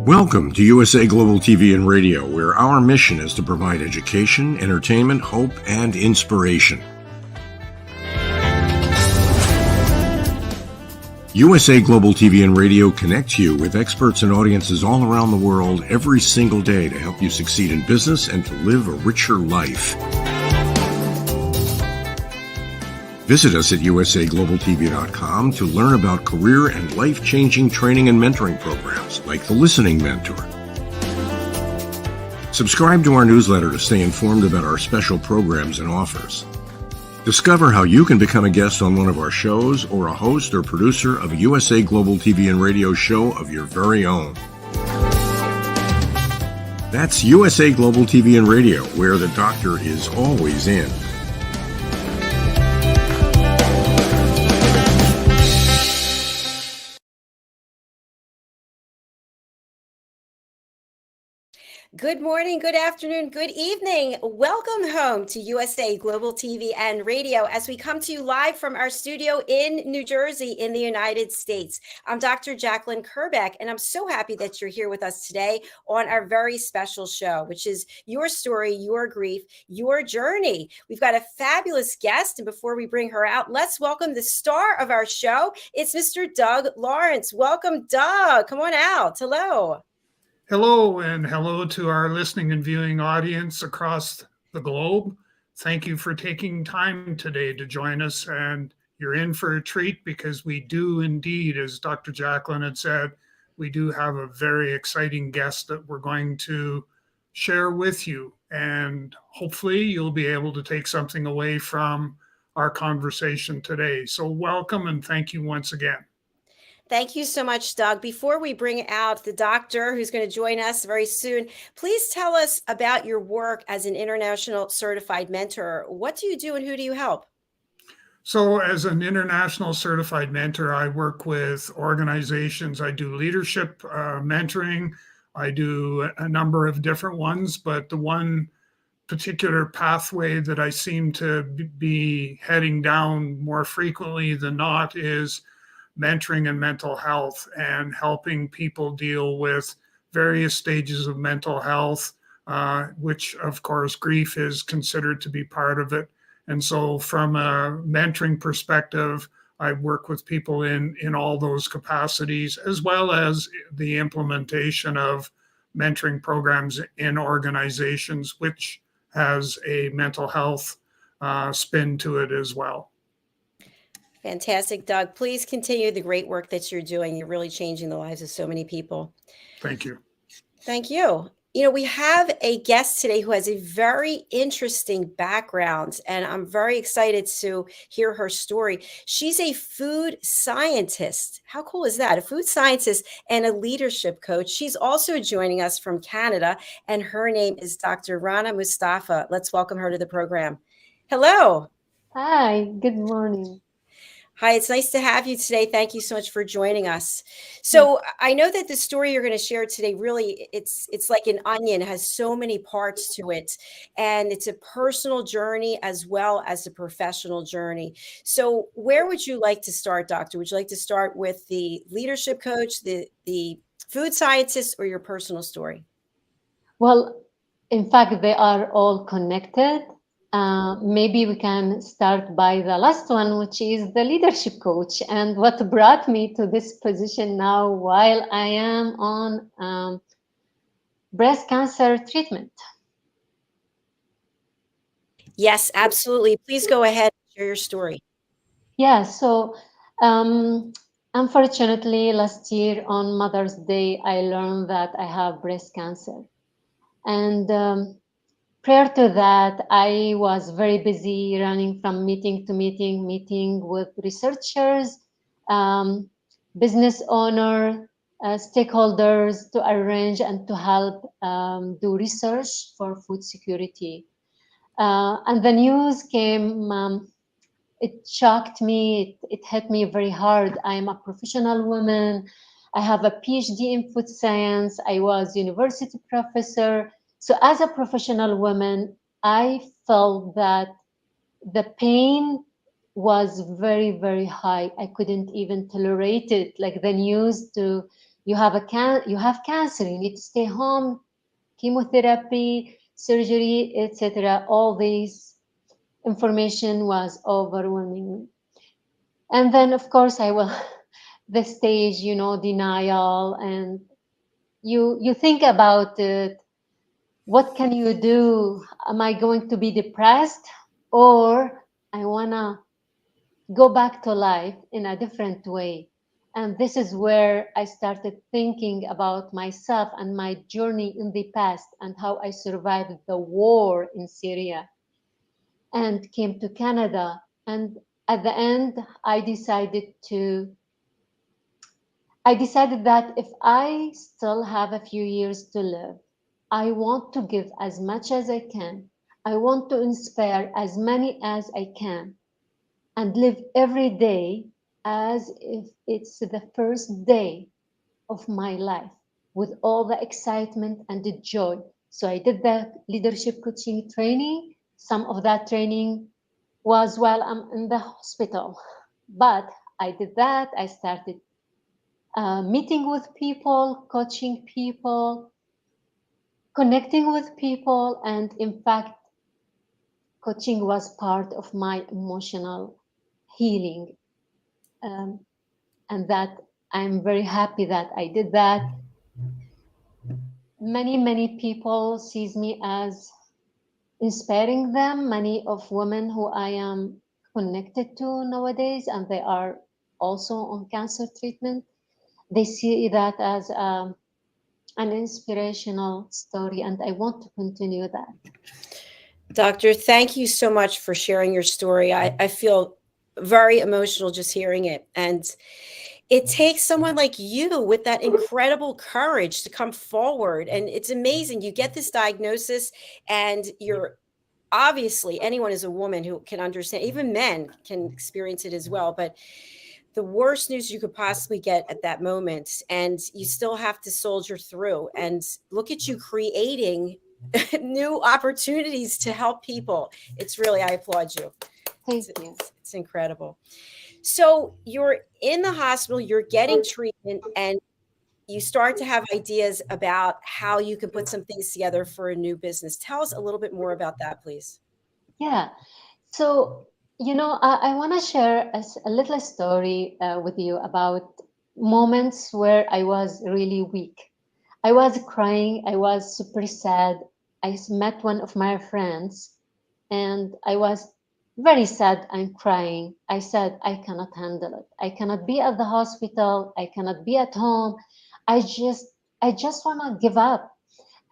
Welcome to USA Global TV and Radio, where our mission is to provide education, entertainment, hope, and inspiration. USA Global TV and Radio connects you with experts and audiences all around the world every single day to help you succeed in business and to live a richer life. Visit us at usaglobaltv.com to learn about career and life-changing training and mentoring programs like the Listening Mentor. Subscribe to our newsletter to stay informed about our special programs and offers. Discover how you can become a guest on one of our shows or a host or producer of a USA Global TV and Radio show of your very own. That's USA Global TV and Radio, where the doctor is always in. Good morning, good afternoon, good evening. Welcome home to USA Global TV and Radio as we come to you live from our studio in New Jersey in the United States. I'm Dr. Jacalyn Kerbeck, and I'm so happy that you're here with us today on our very special show, which is your story, your grief, your journey. We've got a fabulous guest, and before we bring her out, let's welcome the star of our show. It's Mr. Doug Lawrence. Welcome, Doug. Come on out. Hello. Hello, and hello to our listening and viewing audience across the globe. Thank you for taking time today to join us, and you're in for a treat because we do indeed, as Dr. Jacalyn had said, we do have a very exciting guest that we're going to share with you, and hopefully you'll be able to take something away from our conversation today. So welcome and thank you once again. Thank you so much, Doug. Before we bring out the doctor who's going to join us very soon, please tell us about your work as an international certified mentor. What do you do and who do you help? So as an international certified mentor, I work with organizations. I do leadership mentoring. I do a number of different ones, but the one particular pathway that I seem to be heading down more frequently than not is mentoring and mental health and helping people deal with various stages of mental health, which of course grief is considered to be part of it. And so from a mentoring perspective, I work with people in all those capacities, as well as the implementation of mentoring programs in organizations, which has a mental health spin to it as well. Fantastic, Doug. Please continue the great work that you're doing. You're really changing the lives of so many people. Thank you. Thank you. You know, we have a guest today who has a very interesting background, and I'm very excited to hear her story. She's a food scientist. How cool is that? A food scientist and a leadership coach. She's also joining us from Canada, and her name is Dr. RANA MUSTAFA. Let's welcome her to the program. Hello. Hi, good morning. Hi, it's nice to have you today. Thank you so much for joining us. So I know that the story you're going to share today, really, it's like an onion. It has so many parts to it. And it's a personal journey as well as a professional journey. So where would you like to start, Doctor? Would you like to start with the leadership coach, the food scientist, or your personal story? Well, in fact, they are all connected. Maybe we can start by the last one, which is the leadership coach, and what brought me to this position now while I am on breast cancer treatment. Yes, absolutely. Please go ahead and share your story. Yeah, so unfortunately, last year on Mother's Day, I learned that I have breast cancer. And prior to that, I was very busy running from meeting to meeting with researchers, business owner, stakeholders to arrange and to help do research for food security. And the news came, it shocked me, it hit me very hard. I'm a professional woman. I have a PhD in food science. I was university professor. So as a professional woman, I felt that the pain was very, very high. I couldn't even tolerate it, like the news to you have cancer, you need to stay home, chemotherapy, surgery, etc. All these information was overwhelming. And then, of course, I will the stage, denial, and you think about it. What can you do? Am I going to be depressed, or I wanna go back to life in a different way? And this is where I started thinking about myself and my journey in the past and how I survived the war in Syria and came to Canada. And at the end, I decided that if I still have a few years to live, I want to give as much as I can. I want to inspire as many as I can and live every day as if it's the first day of my life with all the excitement and the joy. So I did the leadership coaching training. Some of that training was while I'm in the hospital, but I did that. I started meeting with people, coaching people, connecting with people, and in fact, coaching was part of my emotional healing, and that I'm very happy that I did that. Many people sees me as inspiring them. Many of women who I am connected to nowadays, and they are also on cancer treatment, they see that as an inspirational story, and I want to continue that. Doctor, thank you so much for sharing your story. I feel very emotional just hearing it. And it takes someone like you with that incredible courage to come forward. And it's amazing. You get this diagnosis, and you're obviously, anyone is a woman who can understand, even men can experience it as well. But the worst news you could possibly get at that moment, and you still have to soldier through. And look at you creating new opportunities to help people. It's really, I applaud you. Thank you. It's incredible. So you're in the hospital, you're getting treatment, and you start to have ideas about how you can put some things together for a new business. Tell us a little bit more about that, please. Yeah. So, I want to share a little story with you about moments where I was really weak. I was crying. I was super sad. I met one of my friends and I was very sad and crying. I said, I cannot handle it. I cannot be at the hospital. I cannot be at home. I just want to give up.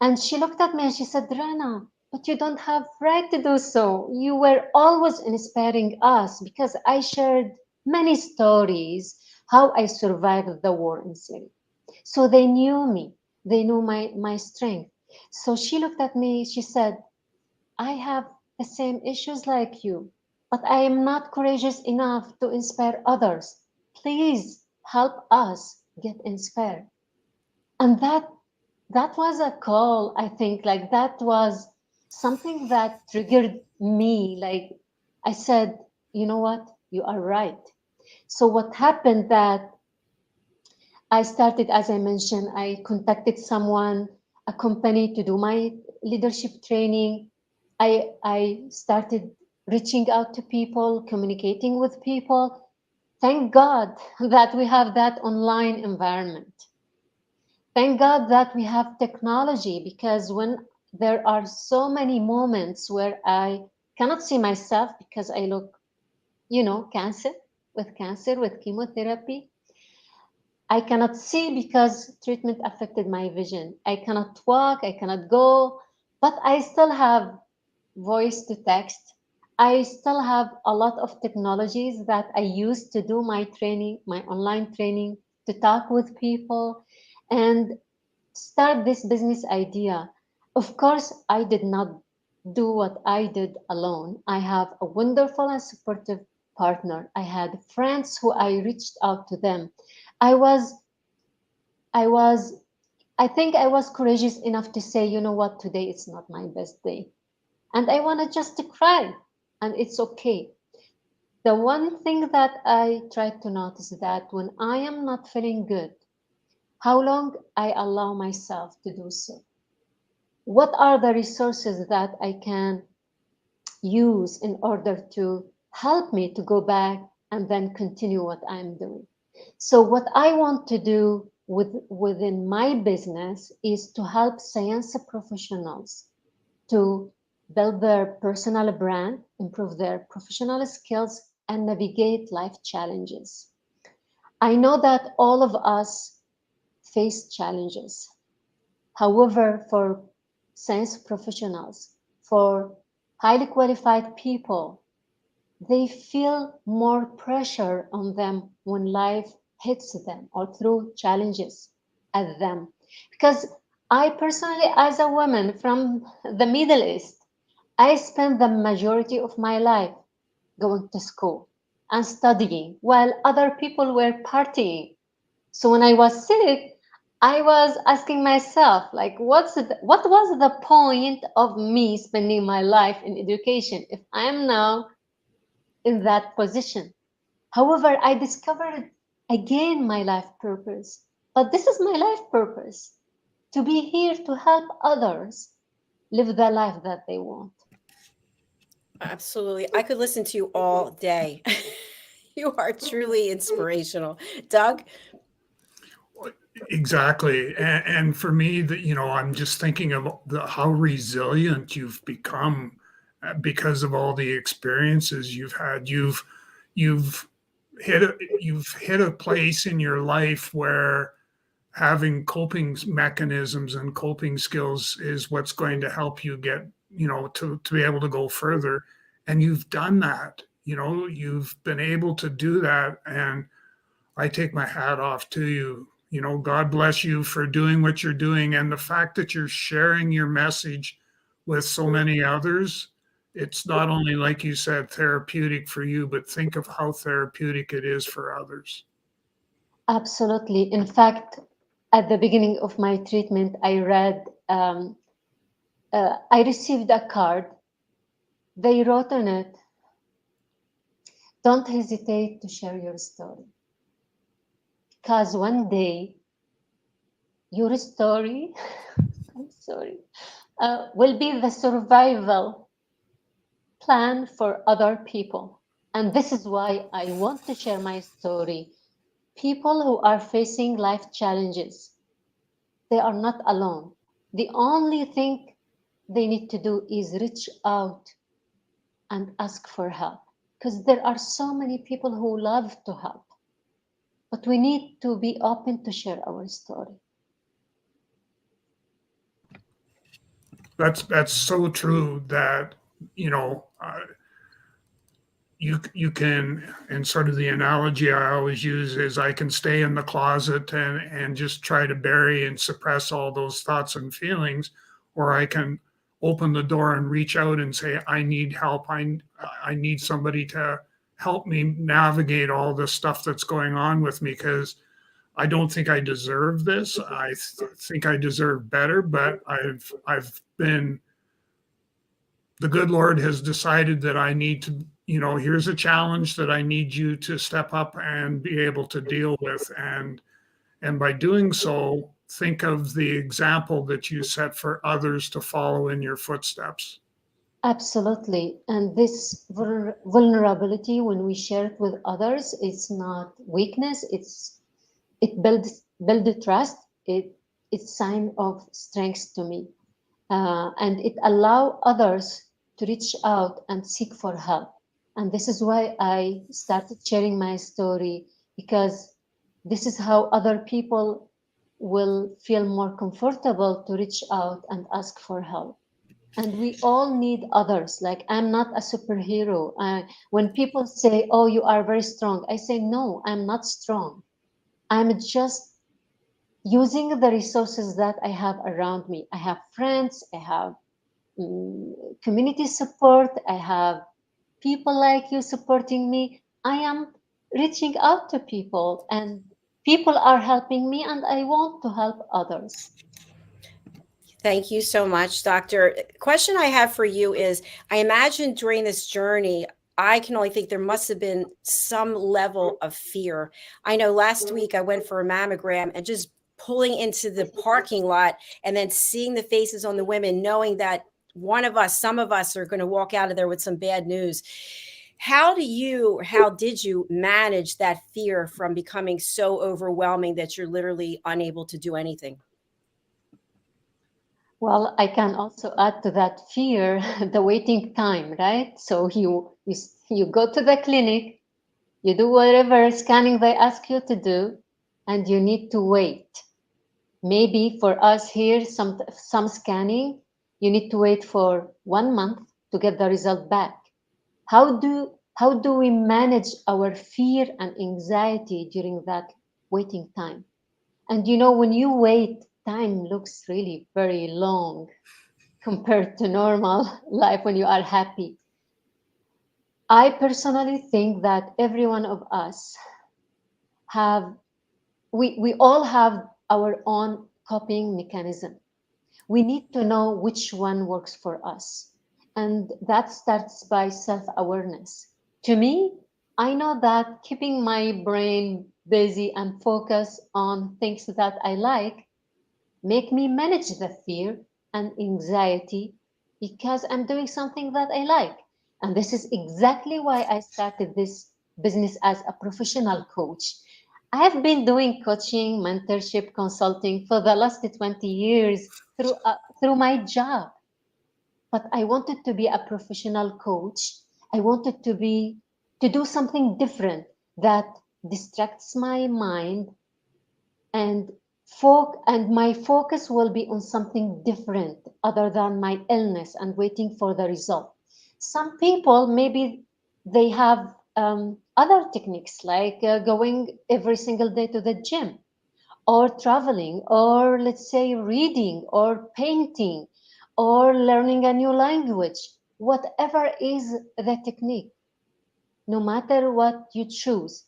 And she looked at me and she said, Rana, but you don't have right to do so. You were always inspiring us, because I shared many stories how I survived the war in Syria. So they knew me. They knew my strength. So she looked at me, she said, I have the same issues like you, but I am not courageous enough to inspire others. Please help us get inspired. And that was a call. I think, like, that was something that triggered me. Like, I said, you know what, you are right. So what happened that I started, as I mentioned, I contacted someone, a company, to do my leadership training. I started reaching out to people, communicating with people. Thank God that we have that online environment. Thank God that we have technology, because when there are so many moments where I cannot see myself because I look, cancer, with chemotherapy. I cannot see because treatment affected my vision. I cannot walk, I cannot go, but I still have voice to text. I still have a lot of technologies that I use to do my training, my online training, to talk with people and start this business idea. Of course, I did not do what I did alone. I have a wonderful and supportive partner. I had friends who I reached out to them. I was, I was, I think I was courageous enough to say, you know what, today it's not my best day. And I wanted just to cry, and it's okay. The one thing that I tried to notice, that when I am not feeling good, how long I allow myself to do so. What are the resources that I can use in order to help me to go back and then continue what I'm doing? So what I want to do within my business is to help science professionals to build their personal brand, improve their professional skills, and navigate life challenges. I know that all of us face challenges. However, for science professionals, for highly qualified people, they feel more pressure on them when life hits them or through challenges at them. Because I personally, as a woman from the Middle East, I spent the majority of my life going to school and studying while other people were partying. So when I was sick, I was asking myself, like, what was the point of me spending my life in education if I am now in that position? However, I discovered again my life purpose. But this is my life purpose, to be here to help others live the life that they want. Absolutely. I could listen to you all day. You are truly inspirational. Doug? Exactly. And for me, that, I'm just thinking of how resilient you've become because of all the experiences you've had. You've you've hit a place in your life where having coping mechanisms and coping skills is what's going to help you get, to be able to go further. And you've done that. You've been able to do that. And I take my hat off to you. God bless you for doing what you're doing. And the fact that you're sharing your message with so many others, it's not only, like you said, therapeutic for you, but think of how therapeutic it is for others. Absolutely. In fact, at the beginning of my treatment, I received a card. They wrote on it, "Don't hesitate to share your story, because one day your story I'm sorry, will be the survival plan for other people." And this is why I want to share my story. People who are facing life challenges, they are not alone. The only thing they need to do is reach out and ask for help, because there are so many people who love to help, but we need to be open to share our story. That's so true that, you know, uh, you can, and sort of the analogy I always use is I can stay in the closet and just try to bury and suppress all those thoughts and feelings, or I can open the door and reach out and say, I need help. I need somebody to help me navigate all the stuff that's going on with me, because I don't think I deserve this. I think I deserve better, but I've been, the good Lord has decided that I need to, here's a challenge that I need you to step up and be able to deal with. And by doing so, think of the example that you set for others to follow in your footsteps. Absolutely. And this vulnerability, when we share it with others, it's not weakness. It builds trust. It's sign of strength to me, and it allow others to reach out and seek for help. And this is why I started sharing my story, because this is how other people will feel more comfortable to reach out and ask for help. And we all need others. Like, I'm not a superhero. When people say, "Oh, you are very strong," I say, "No, I'm not strong. I'm just using the resources that I have around me. I have friends, I have community support, I have people like you supporting me. I am reaching out to people, and people are helping me, and I want to help others." Thank you so much, Doctor. Question I have for you is, I imagine during this journey, I can only think there must have been some level of fear. I know last week I went for a mammogram and just pulling into the parking lot and then seeing the faces on the women, knowing that some of us are going to walk out of there with some bad news. How did you manage that fear from becoming so overwhelming that you're literally unable to do anything? Well, I can also add to that fear the waiting time, right? So you go to the clinic, you do whatever scanning they ask you to do, and you need to wait. Maybe for us here, some scanning, you need to wait for 1 month to get the result back. How do we manage our fear and anxiety during that waiting time? And when you wait, time looks really very long compared to normal life when you are happy. I personally think that every one of us we all have our own coping mechanism. We need to know which one works for us. And that starts by self-awareness. To me, I know that keeping my brain busy and focused on things that I like make me manage the fear and anxiety because I'm doing something that I like. And this is exactly why I started this business as a professional coach. I have been doing coaching, mentorship, consulting for the last 20 years through my job. But I wanted to be a professional coach. I wanted to do something different that distracts my mind and my focus will be on something different other than my illness and waiting for the result. Some people, maybe they have other techniques like going every single day to the gym or traveling or let's say reading or painting or learning a new language, whatever is the technique, no matter what you choose,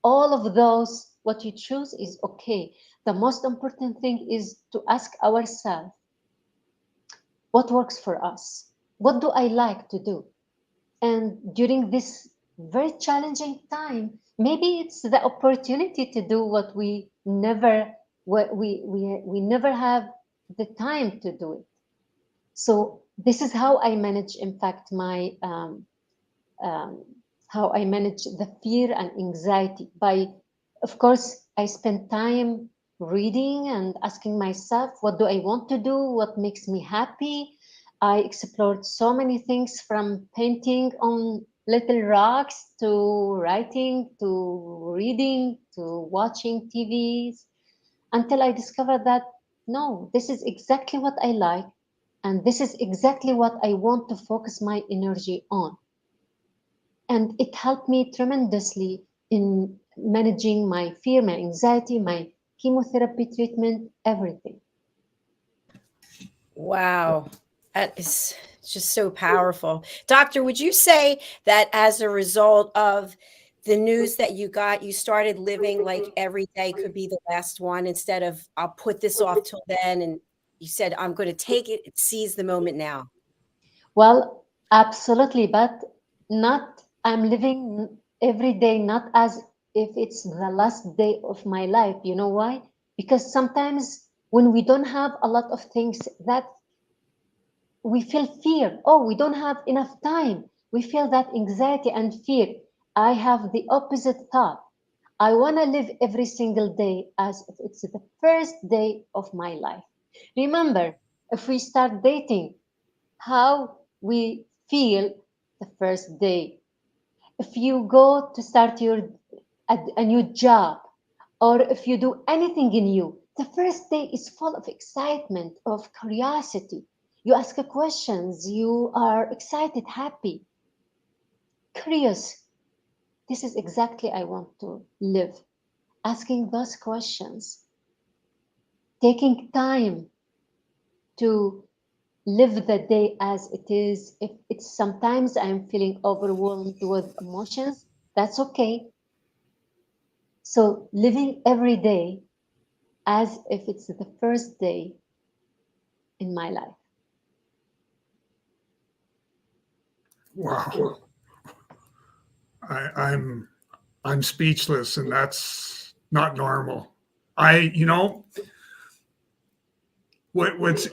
all of those, what you choose is okay. The most important thing is to ask ourselves, what works for us? What do I like to do? And during this very challenging time, maybe it's the opportunity to do what we never have the time to do it. So this is how I manage, in fact, my how I manage the fear and anxiety by, of course, I spend time reading and asking myself, what do I want to do? What makes me happy? I explored so many things from painting on little rocks to writing to reading to watching TVs until I discovered that no, this is exactly what I like and this is exactly what I want to focus my energy on. And it helped me tremendously in managing my fear, my anxiety, my chemotherapy treatment, everything. Wow. That is just so powerful. Doctor, would you say that as a result of the news that you got, you started living like every day could be the last one instead of I'll put this off till then? And you said, I'm going to take it, seize the moment now. Well, absolutely. But I'm living every day, not as if it's the last day of my life. You know why? Because sometimes when we don't have a lot of things that we feel fear. Oh, we don't have enough time. We feel that anxiety and fear. I have the opposite thought. I want to live every single day as if it's the first day of my life. Remember, if we start dating, how we feel the first day. If you go to start a new job, or if you do anything new, the first day is full of excitement, of curiosity. You ask questions, you are excited, happy, curious. This is exactly I want to live. Asking those questions, taking time to live the day as it is. If it's sometimes I'm feeling overwhelmed with emotions, that's okay. So living every day as if it's the first day in my life. Wow. I'm speechless, and that's not normal. What's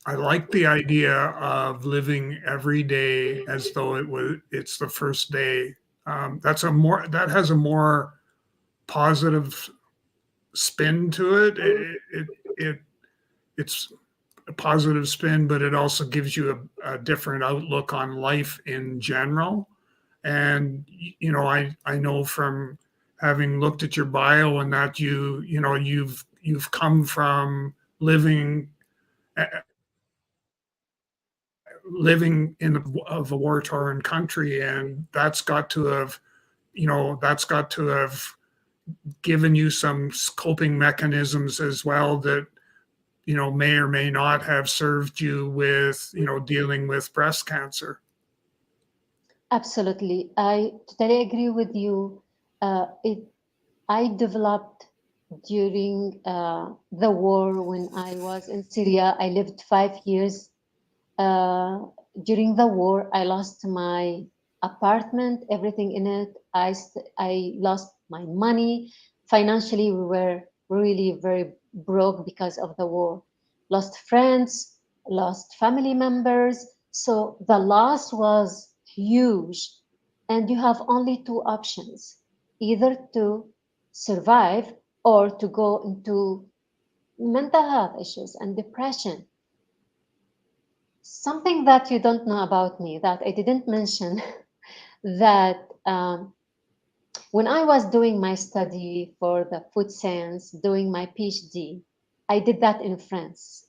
I like the idea of living every day as though it's the first day. That has a more positive spin to it. It's a positive spin, but it also gives you a different outlook on life in general. And I know from having looked at your bio and that you've come from living in a war-torn country, and that's got to have given you some coping mechanisms as well that may or may not have served you with dealing with breast cancer. Absolutely. I totally agree with you. I developed during the war when I was in Syria. I lived 5 years. During the war, I lost my apartment, everything in it. I lost my money. Financially, we were really very broke because of the war. Lost friends, lost family members. So the loss was huge. And you have only two options, either to survive or to go into mental health issues and depression. Something that you don't know about me that I didn't mention that when I was doing my study for the food science, doing my PhD, I did that in France.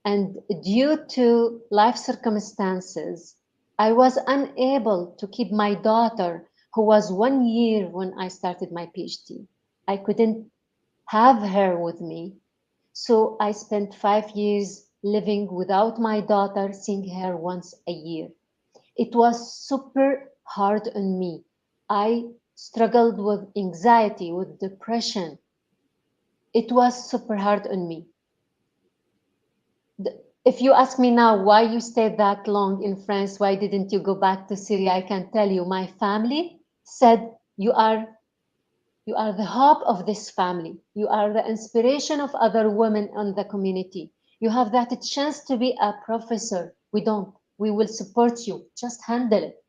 And due to life circumstances, I was unable to keep my daughter, who was 1 year when I started my PhD. I couldn't have her with me. So I spent 5 years living without my daughter, seeing her once a year. It was super hard on me. I struggled with anxiety, with depression. It was super hard on me. If you ask me now why you stayed that long in France, why didn't you go back to Syria, I can tell you, my family said, you are the hope of this family. You are the inspiration of other women in the community. You have that chance to be a professor. We don't. We will support you. Just handle it.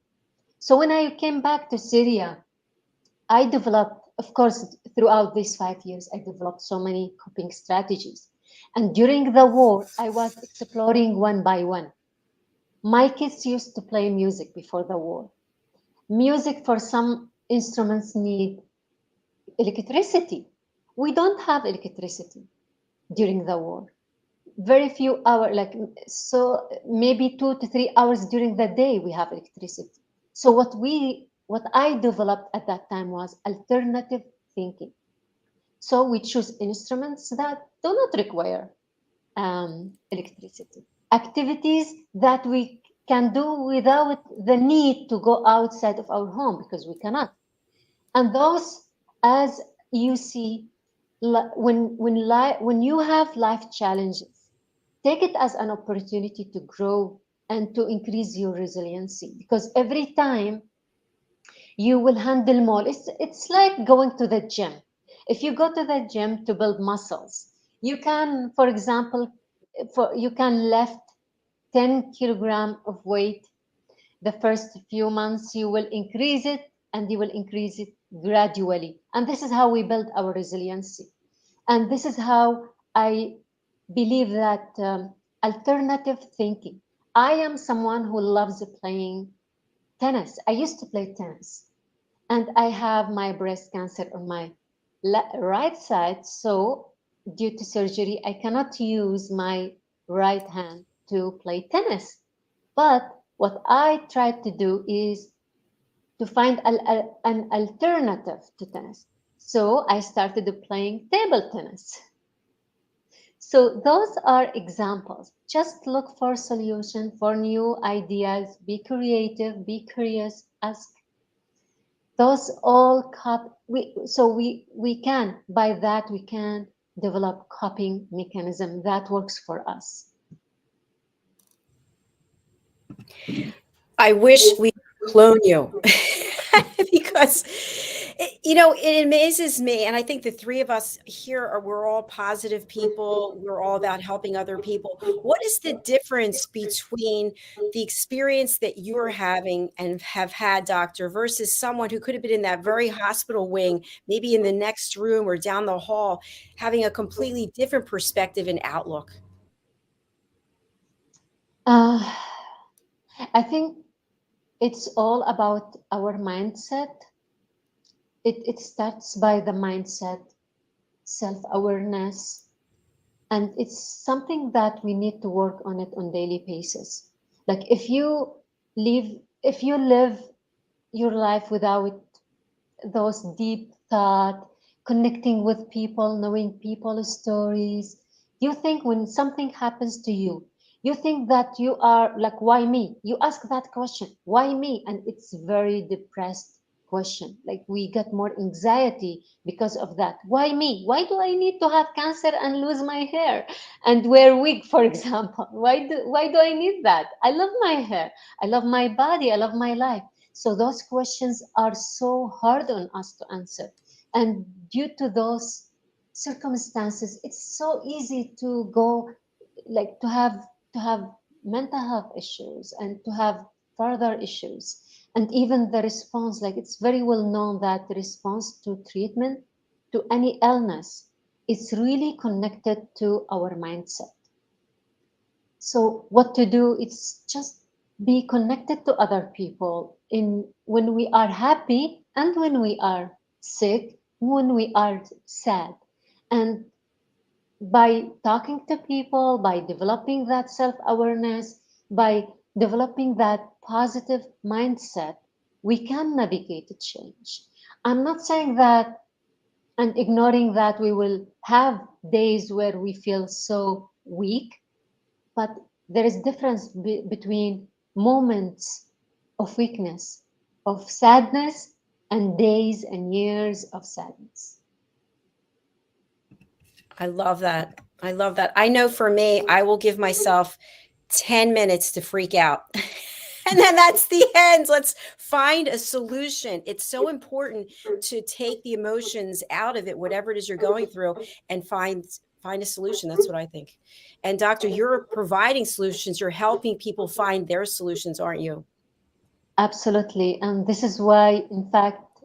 So when I came back to Syria, I developed, of course, throughout these 5 years, I developed so many coping strategies. And during the war, I was exploring one by one. My kids used to play music before the war. Music, for some instruments, need electricity. We don't have electricity during the war. Very few hours, so maybe 2 to 3 hours during the day we have electricity. So what I developed at that time was alternative thinking. So we choose instruments that do not require electricity. Activities that we can do without the need to go outside of our home, because we cannot. And those, as you see, when you have life challenges, take it as an opportunity to grow and to increase your resiliency, because every time you will handle more. It's like going to the gym. If you go to the gym to build muscles, you can, for example, you can lift 10 kilogram of weight. The first few months, you will increase it, and you will increase it gradually. And this is how we build our resiliency. And this is how I believe that alternative thinking. I am someone who loves playing tennis. I used to play tennis, and I have my breast cancer on my right side. So due to surgery, I cannot use my right hand to play tennis. But what I tried to do is to find an alternative to tennis. So I started playing table tennis. So those are examples. Just look for solutions, for new ideas, be creative, be curious, ask. Those all we can, by that we can develop coping mechanism that works for us. I wish we could clone you because It amazes me, and I think the three of us here we're all positive people. We're all about helping other people. What is the difference between the experience that you're having and have had, doctor, versus someone who could have been in that very hospital wing, maybe in the next room or down the hall, having a completely different perspective and outlook? Uh, I think it's all about our mindset. It starts by the mindset, self-awareness, and it's something that we need to work on it on daily basis. Like if you live your life without those deep thought, connecting with people, knowing people's stories, you think when something happens to you, you think that you are like, why me? You ask that question, why me? And it's very depressed question. Like we get more anxiety because of that. Why me? Why do I need to have cancer and lose my hair and wear wig, for example? Why do I need that? I love my hair. I love my body. I love my life. So those questions are so hard on us to answer. And due to those circumstances, it's so easy to go like to have mental health issues and to have further issues. And even the response, like it's very well known that the response to treatment to any illness is really connected to our mindset. So what to do is just be connected to other people in when we are happy and when we are sick, when we are sad. And by talking to people, by developing that self-awareness, by developing that positive mindset, we can navigate change. I'm not saying that and ignoring that we will have days where we feel so weak, but there is difference between moments of weakness, of sadness, and days and years of sadness. I love that. I love that. I know for me, I will give myself 10 minutes to freak out. And then that's the end. Let's find a solution. It's so important to take the emotions out of it, whatever it is you're going through, and find a solution. That's what I think. And doctor, you're providing solutions. You're helping people find their solutions, aren't you? Absolutely. And this is why, in fact,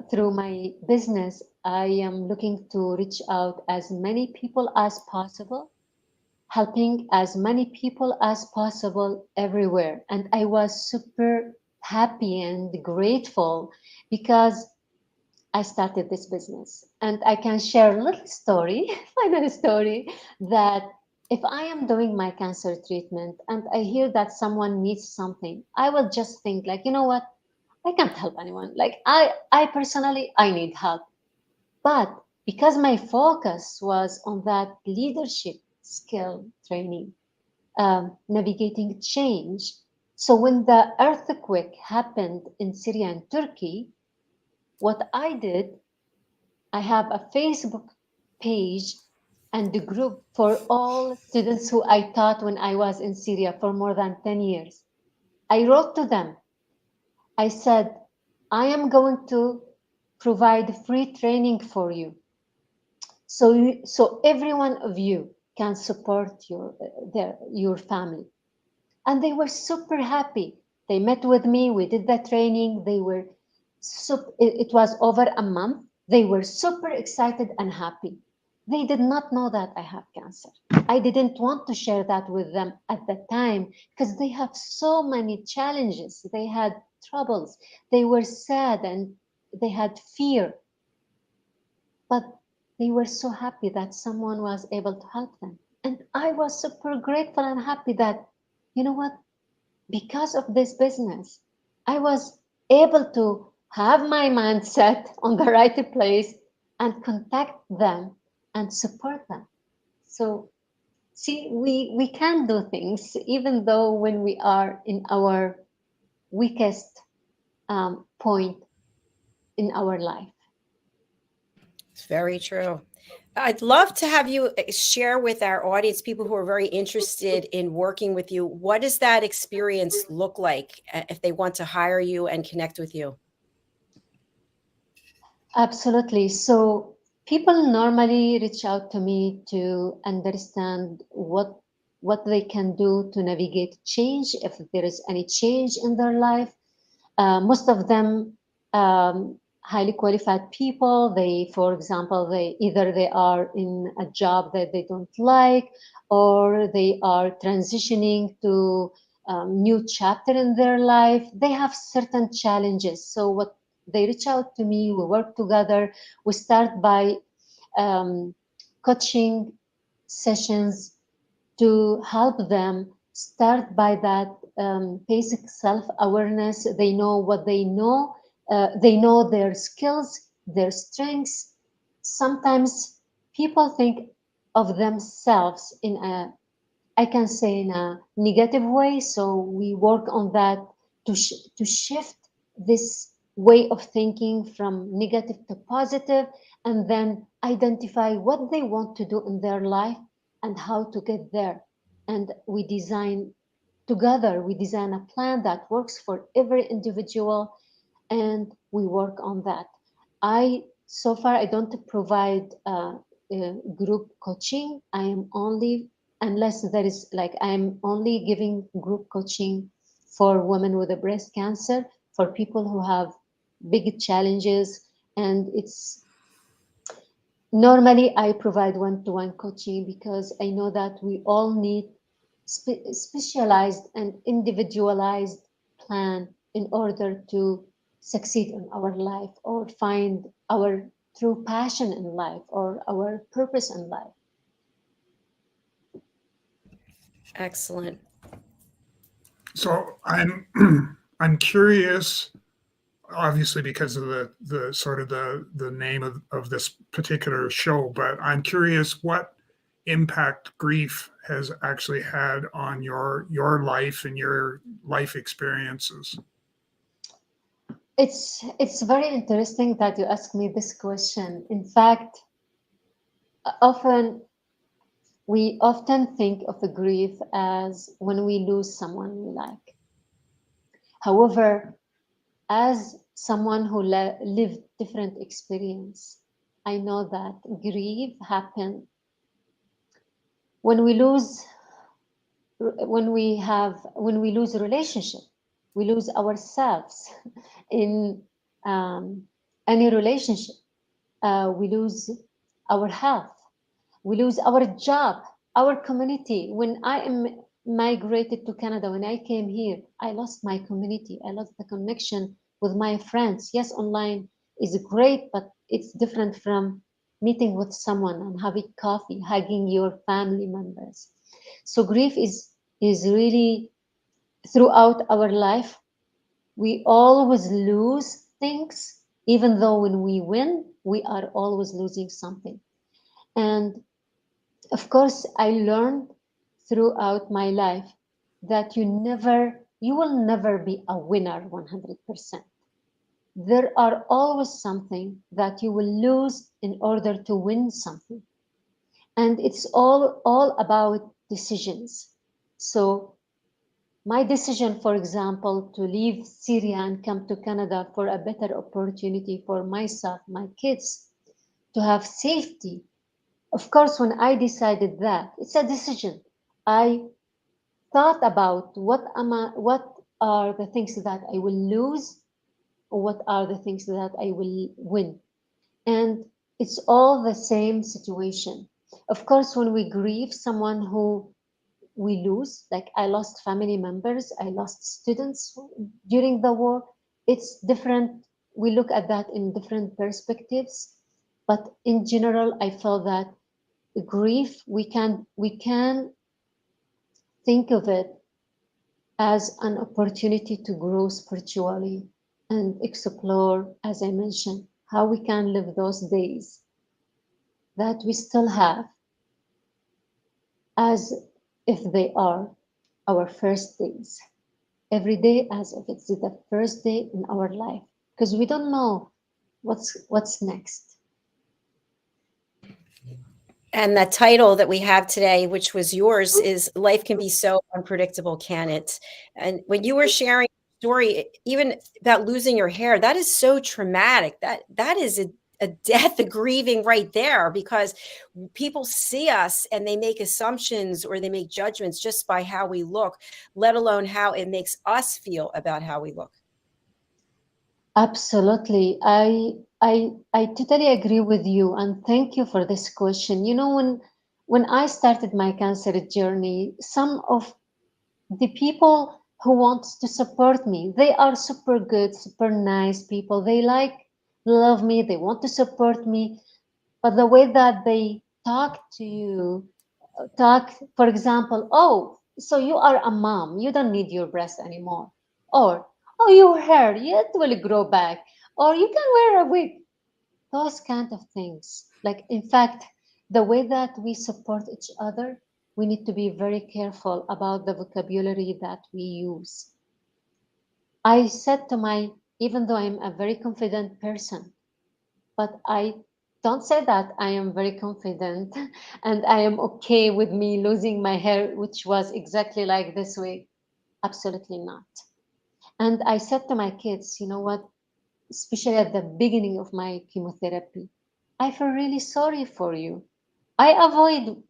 through my business, I am looking to reach out as many people as possible, helping as many people as possible everywhere. And I was super happy and grateful because I started this business. And I can share a little story, final story, that if I am doing my cancer treatment and I hear that someone needs something, I will just think like, you know what? I can't help anyone. Like I personally, I need help. But because my focus was on that leadership skill training, navigating change. So when the earthquake happened in Syria and Turkey, what I did, I have a Facebook page and a group for all students who I taught when I was in Syria for more than 10 years. I wrote to them. I said, I am going to provide free training for you. So every one of you can support your family. And they were super happy. They met with me. We did the training. It was over a month. They were super excited and happy. They did not know that I have cancer. I didn't want to share that with them at the time because they have so many challenges. They had troubles. They were sad and they had fear. But they were so happy that someone was able to help them. And I was super grateful and happy that, you know what, because of this business, I was able to have my mindset on the right place and contact them and support them. So see, we can do things even though when we are in our weakest point in our life. It's very true. I'd love to have you share with our audience, people who are very interested in working with you. What does that experience look like if they want to hire you and connect with you? Absolutely. So people normally reach out to me to understand what they can do to navigate change, if there is any change in their life. Most of them highly qualified people. They, for example, they either they are in a job that they don't like, or they are transitioning to new chapter in their life. They have certain challenges. So what they reach out to me, we work together. We start by um, coaching sessions to help them start by that basic self-awareness. They know what they know. They know their skills, their strengths. Sometimes people think of themselves in a, I can say, in a negative way. So we work on that to shift this way of thinking from negative to positive, and then identify what they want to do in their life and how to get there. And we design together, we design a plan that works for every individual, and we work on that. So far, I don't provide group coaching. I am only, unless there is like, I'm only giving group coaching for women with a breast cancer, for people who have big challenges. And it's normally I provide one-to-one coaching because I know that we all need specialized and individualized plan in order to succeed in our life or find our true passion in life or our purpose in life. Excellent. So I'm I'm curious, obviously because of the sort of the name of this particular show, but I'm curious what impact grief has actually had on your life and your life experiences. It's very interesting that you ask me this question. In fact, often we often think of a grief as when we lose someone we like. However, as someone who lived different experience, I know that grief happen when we lose, when we lose a relationship, we lose ourselves in any relationship. We lose our health, we lose our job, our community. When I am migrated to Canada, when I came here, I lost my community. I lost the connection with my friends. Yes, online is great, but it's different from meeting with someone and having coffee, hugging your family members. So grief is really throughout our life. We always lose things, even though when we win, we are always losing something. And of course, I learned throughout my life that you will never be a winner 100%. There are always something that you will lose in order to win something. And it's all about decisions. So my decision, for example, to leave Syria and come to Canada for a better opportunity for myself, my kids, to have safety. Of course, when I decided that, it's a decision. I thought about what are the things that I will lose, or what are the things that I will win. And it's all the same situation. Of course, when we grieve someone who we lose, like I lost family members, I lost students during the war, it's different. We look at that in different perspectives. But in general, I felt that grief, we can think of it as an opportunity to grow spiritually and explore, as I mentioned, how we can live those days that we still have as if they are our first days. Every day as if it's the first day in our life, because we don't know what's next. And the title that we have today, which was yours, is Life Can Be So Unpredictable, Can It? And when you were sharing a story, even about losing your hair, that is so traumatic. That is a death, a grieving right there, because people see us and they make assumptions or they make judgments just by how we look, let alone how it makes us feel about how we look. Absolutely. I totally agree with you, and thank you for this question. You know, when I started my cancer journey, some of the people who want to support me, they are super good, super nice people. They love me, they want to support me, but the way that they talk to you, for example, oh, so you are a mom, you don't need your breast anymore, or oh, your hair, it will grow back, or you can wear a wig. Those kind of things. Like, in fact, the way that we support each other, we need to be very careful about the vocabulary that we use. I said to even though I'm a very confident person, but I don't say that I am very confident and I am okay with me losing my hair, which was exactly like this way. Absolutely not. And I said to my kids, you know what, especially at the beginning of my chemotherapy, I feel really sorry for you. I avoid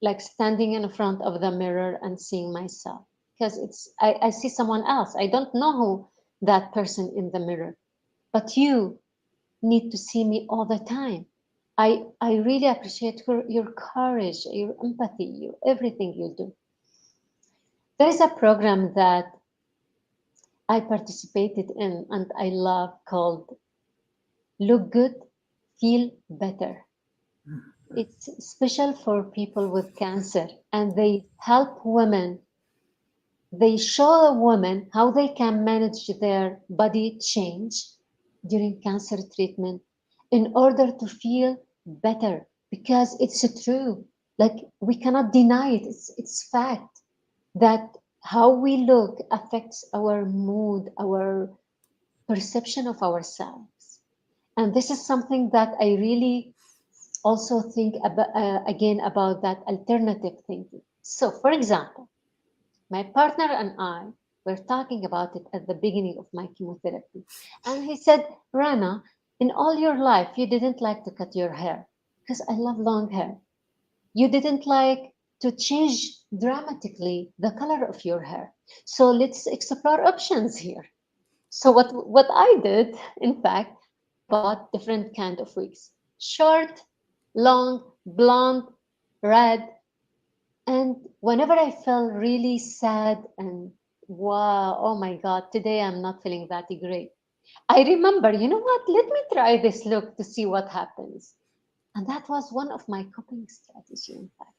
like standing in front of the mirror and seeing myself, because I see someone else. I don't know who that person in the mirror, but you need to see me all the time. I really appreciate your courage, your empathy, everything you do. There is a program that I participated in and I love called Look Good, Feel Better. It's special for people with cancer, and they help women. They show a woman how they can manage their body change during cancer treatment in order to feel better, because it's true. Like, we cannot deny it. It's fact that how we look affects our mood, our perception of ourselves. And this is something that I really also think about, again, about that alternative thinking. So, for example, my partner and I were talking about it at the beginning of my chemotherapy. And he said, Rana, in all your life, you didn't like to cut your hair, because I love long hair. You didn't like to change dramatically the color of your hair. So let's explore options here. So what I did, in fact, bought different kind of wigs: short, long, blonde, red. And whenever I felt really sad and wow, oh my God, today I'm not feeling that great, I remember, you know what, let me try this look to see what happens. And that was one of my coping strategy, in fact.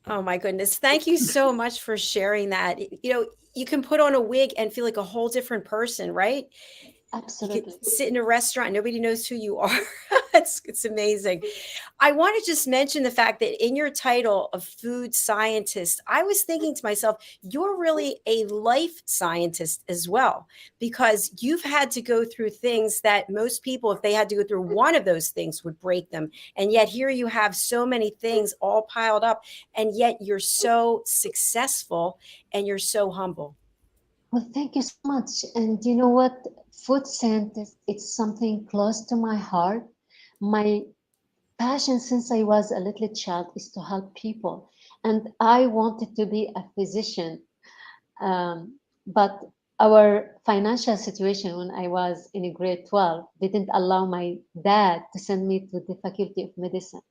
Oh my goodness. Thank you so much for sharing that. You can put on a wig and feel like a whole different person, right? You Absolutely. can sit in a restaurant, nobody knows who you are. It's amazing. I want to just mention the fact that in your title of food scientist, I was thinking to myself, you're really a life scientist as well, because you've had to go through things that most people, if they had to go through one of those things, would break them. And yet here you have so many things all piled up, and yet you're so successful and you're so humble. Well, thank you so much. And you know what? Food scientist, it's something close to my heart. My passion since I was a little child is to help people. And I wanted to be a physician. But our financial situation when I was in grade 12 didn't allow my dad to send me to the Faculty of Medicine.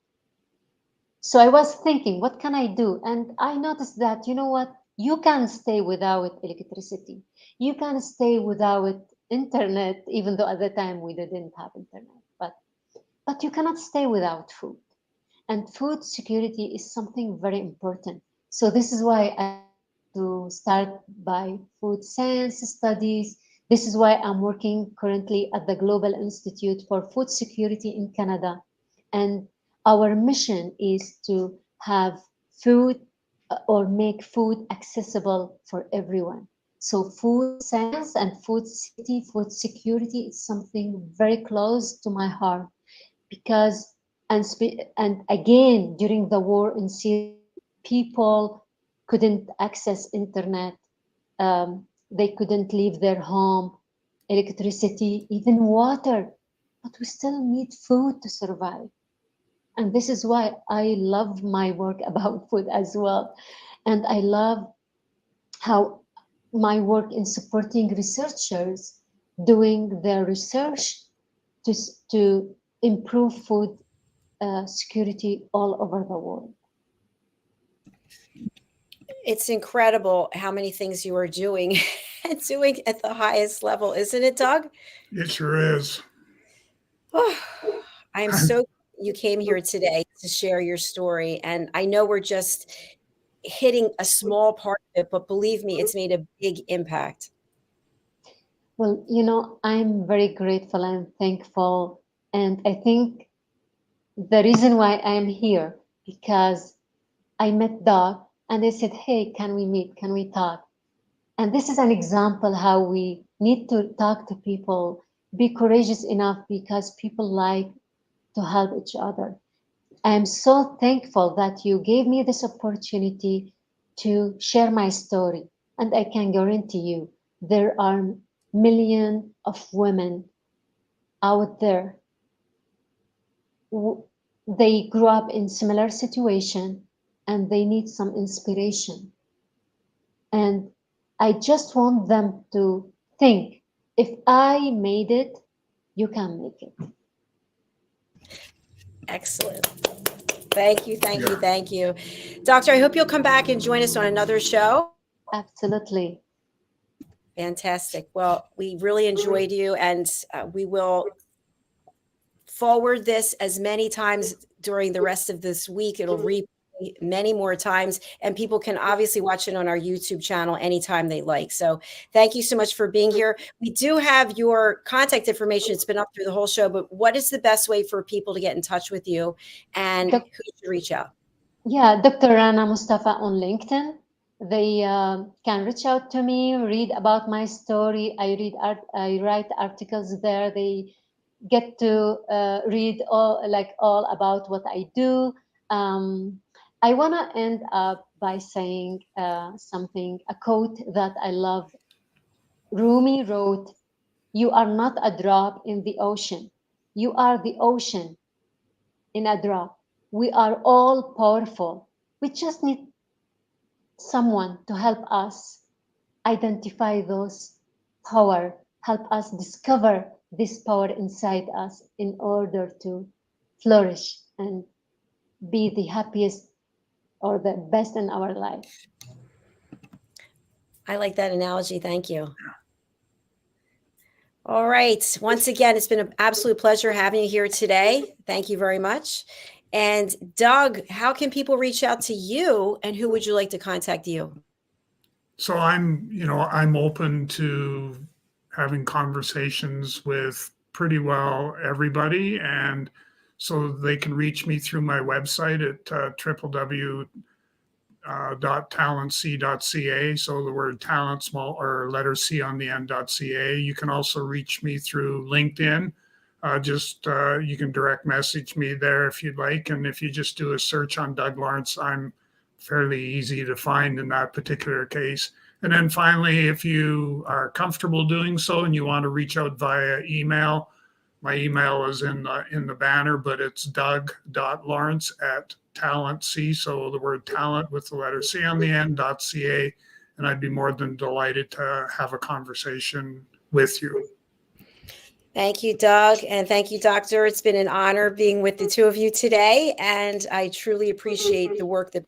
So I was thinking, what can I do? And I noticed that, you know what? You can stay without electricity. You can stay without internet, even though at the time we didn't have internet. But you cannot stay without food. And food security is something very important. So this is why I to start by food science studies. This is why I'm working currently at the Global Institute for Food Security in Canada. And our mission is to have food or make food accessible for everyone. So food science and food safety, food security is something very close to my heart, because and again, during the war in Syria, people couldn't access internet, they couldn't leave their home, electricity, even water. but we still need food to survive. And this is why I love my work about food as well. And I love how my work in supporting researchers doing their research to improve food security all over the world. It's incredible how many things you are doing and doing at the highest level, isn't it, Doug? It sure is. Oh, I am so you came here today to share your story. And I know we're just hitting a small part of it, but believe me, it's made a big impact. Well, you know, I'm very grateful and thankful. And I think the reason why I'm here, because I met Doug and they said, hey, can we meet? Can we talk? And this is an example how we need to talk to people, be courageous enough, because people like to help each other. I'm so thankful that you gave me this opportunity to share my story. And I can guarantee you, there are millions of women out there. They grew up in similar situation and they need some inspiration. And I just want them to think, if I made it, you can make it. Excellent. Thank you, thank you, thank you. Doctor, I hope you'll come back and join us on another show. Absolutely. Fantastic. Well, we really enjoyed you, and we will forward this as many times during the rest of this week. It'll replay many more times, and people can obviously watch it on our YouTube channel anytime they like. So thank you so much for being here. We do have your contact information. It's been up through the whole show, but what is the best way for people to get in touch with you, and who should reach out? Yeah, Dr. RANA MUSTAFA on LinkedIn. They can reach out to me, read about my story. I write articles there. They get to read all about what I do. I want to end up by saying something, a quote that I love. Rumi wrote, "You are not a drop in the ocean. You are the ocean in a drop. We are all powerful. We just need someone to help us identify those power, help us discover this power inside us in order to flourish and be the happiest or the best in our life." I like that analogy. Thank you. All right. Once again, it's been an absolute pleasure having you here today. Thank you very much. And Doug, how can people reach out to you, and who would you like to contact you? So I'm open to having conversations with pretty well everybody. And so they can reach me through my website at www.talentc.ca. So the word talent, small or letter C on the end.ca. You can also reach me through LinkedIn. You can direct message me there if you'd like. And if you just do a search on Doug Lawrence, I'm fairly easy to find in that particular case. And then finally, if you are comfortable doing so and you want to reach out via email, my email is in the banner, but it's doug.lawrence@talentc. So the word talent with the letter C on the end.ca. And I'd be more than delighted to have a conversation with you. Thank you, Doug. And thank you, Doctor. It's been an honor being with the two of you today. And I truly appreciate the work that.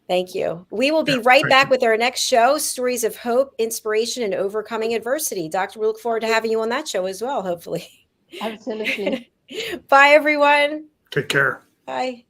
Thank you. We will be right back with our next show, Stories of Hope, Inspiration, and Overcoming Adversity. Doctor, we look forward to having you on that show as well, hopefully. Absolutely. Bye, everyone. Take care. Bye.